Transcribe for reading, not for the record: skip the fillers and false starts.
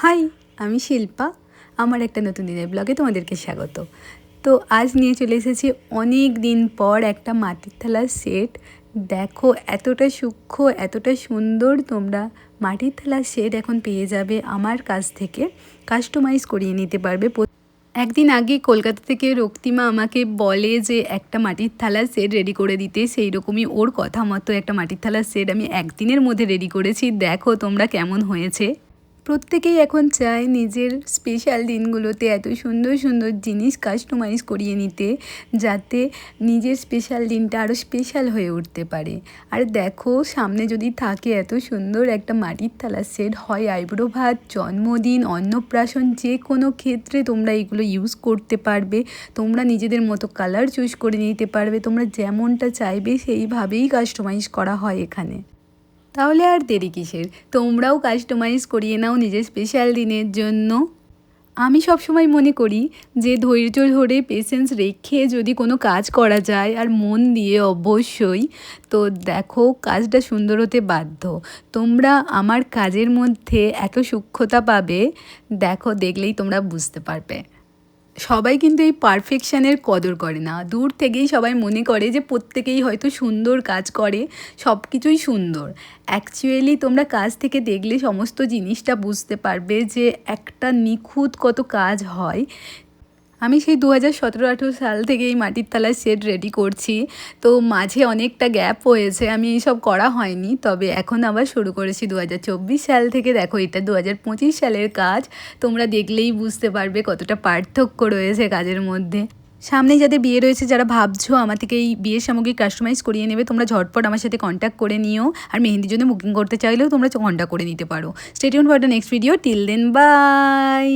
High, আমি শিল্পা। আমার একটা নতুন দিনের ব্লগে তোমাদেরকে স্বাগত। তো আজ নিয়ে চলে এসেছি অনেক দিন পর একটা মাটির থালার সেট। দেখো এতটা সূক্ষ্ম, এতটা সুন্দর। তোমরা মাটির থালার সেট এখন পেয়ে যাবে আমার কাছ থেকে, কাস্টমাইজ করিয়ে নিতে পারবে। একদিন আগে কলকাতা থেকে রক্তিমা আমাকে বলে যে একটা মাটির থালার সেট রেডি করে দিতে, সেই রকমই ওর কথা মতো একটা মাটির থালার সেট আমি একদিনের মধ্যে রেডি করেছি। দেখো তোমরা কেমন হয়েছে। প্রত্যেকেই এখন চায় নিজের স্পেশাল দিনগুলোতে এত সুন্দর সুন্দর জিনিস কাস্টমাইজ করিয়ে নিতে, যাতে নিজের স্পেশাল দিনটা আরও স্পেশাল হয়ে উঠতে পারে। আর দেখো সামনে যদি থাকে এত সুন্দর একটা মাটির থালার সেট, হয় আইবুড়ো ভাত, জন্মদিন, অন্নপ্রাশন, যে কোনো ক্ষেত্রে তোমরা এগুলো ইউজ করতে পারবে। তোমরা নিজেদের মতো কালার চুজ করে নিতে পারবে, তোমরা যেমনটা চাইবে সেইভাবেই কাস্টমাইজ করা হয় এখানে। তাহলে আর দেরি কিসের, তোমরাও কাস্টমাইজ করিয়ে নাও নিজের স্পেশাল দিনের জন্য। আমি সবসময় মনে করি যে ধৈর্য ধরে পেশেন্স রেখে যদি কোনো কাজ করা যায়, আর মন দিয়ে অবশ্যই, তো দেখো কাজটা সুন্দর হতে বাধ্য। তোমরা আমার কাজের মধ্যে এত সূক্ষ্মতা পাবে, দেখো দেখলেই তোমরা বুঝতে পারবে। সবাই কিন্তু এই পারফেকশানের কদর করে না। দূর থেকেই সবাই মনে করে যে প্রত্যেকেই হয়তো সুন্দর কাজ করে, সব কিছুই সুন্দর। অ্যাকচুয়ালি তোমরা কাজ থেকে দেখলে সমস্ত জিনিসটা বুঝতে পারবে যে একটা নিখুঁত কত কাজ হয়। আমি সেই 2017-18 সাল থেকে এই মাটির থালার সেট রেডি করছি। তো মাঝে অনেকটা গ্যাপ হয়েছে, আমি এইসব করা হয়নি। তবে এখন আবার শুরু করেছি 2024 সাল থেকে। দেখো এটা 2025 সালের কাজ। তোমরা দেখলেই বুঝতে পারবে কতটা পার্থক্য রয়েছে কাজের মধ্যে। সামনে যাদের বিয়ে রয়েছে, যারা ভাবছো আমার থেকে এই বিয়ের সামগ্রী কাস্টমাইজ করিয়ে নেবে, তোমরা ঝটপট আমার সাথে কন্ট্যাক্ট করে নিও। আর মেহেন্দির জন্য বুকিং করতে চাইলেও তোমরা কন্ট্যাক্ট করে নিতে পারো। Stay tuned for the next video. Till then by.